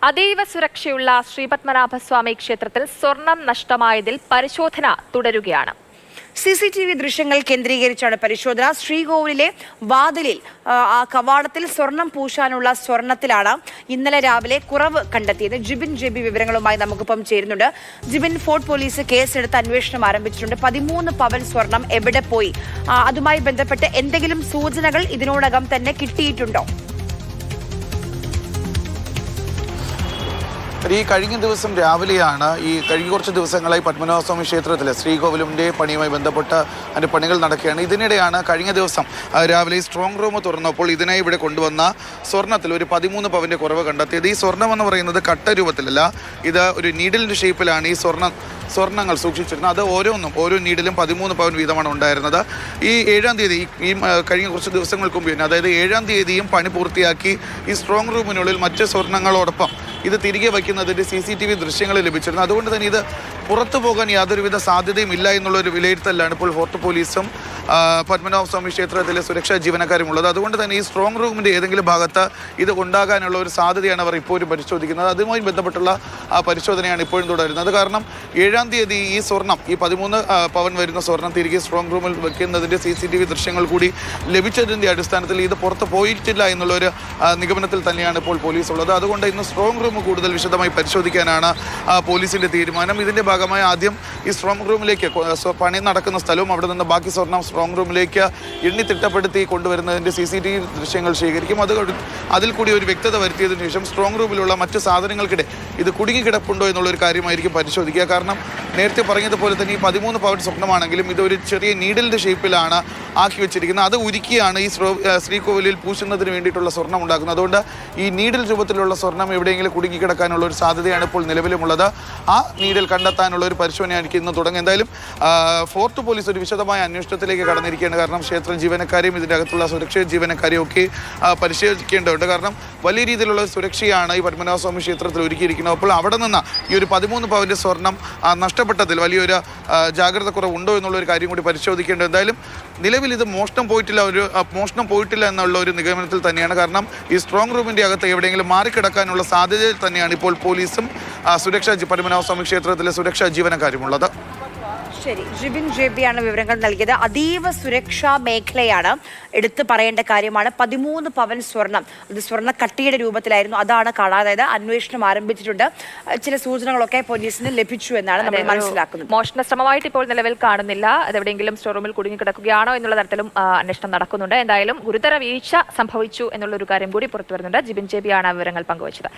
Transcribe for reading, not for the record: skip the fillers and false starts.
അതീവ സുരക്ഷയുള്ള ശ്രീപത്മനാഭസ്വാമി ക്ഷേത്രത്തിൽ സ്വർണം നഷ്ടമായതിൽ പരിശോധന തുടരുകയാണ്. CCTV ദൃശ്യങ്ങൾ കേന്ദ്രീകരിച്ചാണ് പരിശോധന. ശ്രീകോവിലിലെ വാതിലിൽ ആ കവാടത്തിൽ സ്വർണം പൂശാനുള്ള സ്വർണത്തിലാണ് ഇന്നലെ രാവിലെ കുറവ് കണ്ടെത്തിയത്. ജിബിൻ JB വിവരങ്ങളുമായി നമുക്കിപ്പം ചേരുന്നുണ്ട്. ജിബിൻ, ഫോർട്ട് പോലീസ് കേസെടുത്ത് അന്വേഷണം ആരംഭിച്ചിട്ടുണ്ട്. 13 പവൻ സ്വർണം എവിടെ പോയി? അതുമായി ബന്ധപ്പെട്ട് എന്തെങ്കിലും സൂചനകൾ ഇതിനോടകം തന്നെ കിട്ടിയിട്ടുണ്ടോ? ഈ കഴിഞ്ഞ ദിവസം രാവിലെയാണ് കഴിഞ്ഞ കുറച്ച് ദിവസങ്ങളായി പത്മനാഭസ്വാമി ക്ഷേത്രത്തിലെ ശ്രീകോവിലിൻ്റെ പണിയുമായി ബന്ധപ്പെട്ട് അതിൻ്റെ പണികൾ നടക്കുകയാണ്. ഇതിനിടെയാണ് കഴിഞ്ഞ ദിവസം രാവിലെ സ്ട്രോങ് റൂം തുറന്നപ്പോൾ ഇതിനായി ഇവിടെ കൊണ്ടുവന്ന സ്വർണ്ണത്തിൽ ഒരു 13 പവൻ്റെ കുറവ് കണ്ടെത്തിയത്. ഈ സ്വർണ്ണം എന്ന് പറയുന്നത് കട്ട രൂപത്തിലല്ല, ഇത് ഒരു നീഡിലിൻ്റെ ഷേപ്പിലാണ് ഈ സ്വർണ്ണങ്ങൾ സൂക്ഷിച്ചിരുന്നത്. അത് ഓരോ നീഡിലും 13 പവൻ വീതമാണ് ഉണ്ടായിരുന്നത്. ഈ 7-ാം തീയതി ഈ കഴിഞ്ഞ കുറച്ച് ദിവസങ്ങൾക്ക് മുമ്പ് തന്നെ, അതായത് 7-ാം തീയതിയും പണി പൂർത്തിയാക്കി ഈ സ്ട്രോങ് റൂമിനുള്ളിൽ മറ്റ് സ്വർണ്ണങ്ങളോടൊപ്പം ഇത് തിരികെ വയ്ക്കുന്നതിൻ്റെ CCTV ദൃശ്യങ്ങൾ ലഭിച്ചിരുന്നു. അതുകൊണ്ട് തന്നെ ഇത് പുറത്തു പോകാൻ യാതൊരുവിധ സാധ്യതയും ഇല്ല എന്നുള്ളൊരു വിലയിരുത്തലാണ് ഇപ്പോൾ ഫോർട്ട് പോലീസും പത്മനാഭസ്വാമി ക്ഷേത്രത്തിലെ സുരക്ഷാ ജീവനക്കാരും ഉള്ളത്. അതുകൊണ്ട് തന്നെ ഈ സ്ട്രോങ് റൂമിൻ്റെ ഏതെങ്കിലും ഭാഗത്ത് ഇത് ഉണ്ടാകാനുള്ള ഒരു സാധ്യതയാണ് അവർ ഇപ്പോഴും പരിശോധിക്കുന്നത്. അതുമായി ബന്ധപ്പെട്ടുള്ള പരിശോധനയാണ് ഇപ്പോഴും തുടരുന്നത്. കാരണം 7-ാം തീയതി ഈ സ്വർണം, ഈ 13 പവൻ വരുന്ന സ്വർണം തിരികെ സ്ട്രോങ് റൂമിൽ വെക്കുന്നതിൻ്റെ CCTV ദൃശ്യങ്ങൾ കൂടി ലഭിച്ചതിൻ്റെ അടിസ്ഥാനത്തിൽ ഇത് പുറത്ത് പോയിട്ടില്ല എന്നുള്ളൊരു നിഗമനത്തിൽ തന്നെയാണ് ഇപ്പോൾ പോലീസ് ഉള്ളത്. അതുകൊണ്ട് ഇന്ന് സ്ട്രോങ് റൂം കൂടുതൽ വിശദമായി പരിശോധിക്കാനാണ് പോലീസിൻ്റെ തീരുമാനം. ഇതിൻ്റെ ഭാഗമായി ആദ്യം ഈ സ്ട്രോങ് റൂമിലേക്ക് പണി നടക്കുന്ന സ്ഥലവും അവിടെ നിന്ന് ബാക്കി സ്വർണം സ്ട്രോങ് റൂമിലേക്ക് എണ്ണി തിട്ടപ്പെടുത്തി കൊണ്ടുവരുന്നതിൻ്റെ CCTV ദൃശ്യങ്ങൾ ശേഖരിക്കും. അതിൽ കൂടി ഒരു വ്യക്തത വരുത്തിയതിനു ശേഷം സ്ട്രോങ് റൂമിലുള്ള മറ്റ് സാധനങ്ങൾക്കിടെ ഇത് കുടുങ്ങിക്കിടപ്പുണ്ടോ എന്നുള്ളൊരു കാര്യമായിരിക്കും പരിശോധിക്കുക. കാരണം നേരത്തെ പറഞ്ഞതുപോലെ തന്നെ ഈ 13 പവൻ സ്വർണ്ണമാണെങ്കിലും ഇതൊരു ചെറിയ നീഡിലിൻ്റെ ഷേപ്പിലാണ് ആക്കി വെച്ചിരിക്കുന്നത്. അത് ഉരുക്കിയാണ് ഈ ശ്രീകോവിലിൽ പൂശുന്നതിന് വേണ്ടിയിട്ടുള്ള സ്വർണ്ണം ഉണ്ടാക്കുന്നത്. അതുകൊണ്ട് ഈ നീഡിൽ രൂപത്തിലുള്ള സ്വർണ്ണം എവിടെയെങ്കിലും കുടുങ്ങിക്കിടക്കാനുള്ള ഒരു സാധ്യതയാണ് ഇപ്പോൾ നിലവിലുമുള്ളത്. ആ നീഡിൽ കണ്ടെത്താനുള്ള ഒരു പരിശോധനയായിരിക്കും ഇന്ന് തുടങ്ങും. എന്തായാലും ഫോർട്ട് പോലീസ് ഒരു വിശദമായ അന്വേഷണത്തിലേക്ക് കടന്നിരിക്കുകയാണ്. കാരണം ക്ഷേത്ര ജീവനക്കാരെയും ഇതിൻ്റെ അകത്തുള്ള സുരക്ഷാ ജീവനക്കാരെയും ഒക്കെ പരിശോധിക്കേണ്ടതുണ്ട്. കാരണം വലിയ രീതിയിലുള്ള സുരക്ഷയാണ് ഈ പത്മനാഭസ്വാമി ക്ഷേത്രത്തിൽ ഒരുക്കിയിരിക്കുന്നത്. അപ്പോൾ അവിടെ നിന്ന് ഈ ഒരു 13 പവൻ്റെ സ്വർണം നഷ്ടപ്പെട്ടതിൽ വലിയൊരു ജാഗ്രത കുറവുണ്ടോ എന്നുള്ളൊരു കാര്യം കൂടി പരിശോധിക്കേണ്ടത്. എന്തായാലും നിലവിൽ ഇത് മോഷണം പോയിട്ടില്ല എന്നുള്ള ഒരു നിഗമനത്തിൽ തന്നെയാണ്. കാരണം ഈ സ്ട്രോങ് റൂമിൻ്റെ അകത്ത് എവിടെയെങ്കിലും മാറിക്കിടക്കാനുള്ള സാധ്യതയിൽ തന്നെയാണ് ഇപ്പോൾ പോലീസും പത്മനാഭസ്വാമി ക്ഷേത്രത്തിലെ സുരക്ഷാ ജീവനക്കാരുമുള്ളത്. ശരി, ജിബിൻ JB ആണ് വിവരങ്ങൾ നൽകിയത്. അതീവ സുരക്ഷാ മേഖലയാണ്, എടുത്തു പറയേണ്ട കാര്യമാണ്. 13 പവൻ സ്വർണം, അത് സ്വർണ്ണ കട്ടിയുടെ രൂപത്തിലായിരുന്നു, അതാണ് കാണാതായത്. അന്വേഷണം ആരംഭിച്ചിട്ടുണ്ട്. ചില സൂചനകളൊക്കെ പോലീസിന് ലഭിച്ചു എന്നാണ് നമ്മൾ മനസ്സിലാക്കുന്നത്. മോഷണ ശ്രമമായിട്ട് ഇപ്പോൾ നിലവിൽ കാണുന്നില്ല. അതെവിടെയെങ്കിലും സ്റ്റോർ റൂമിൽ കുടുങ്ങിക്കിടക്കുകയാണോ എന്നുള്ള തരത്തിലും അന്വേഷണം നടക്കുന്നുണ്ട്. എന്തായാലും ഗുരുതര വീഴ്ച സംഭവിച്ചു എന്നുള്ള ഒരു കാര്യം കൂടി പുറത്തു വരുന്നുണ്ട്. ജിബിൻ JB ആണ് വിവരങ്ങൾ പങ്കുവച്ചത്.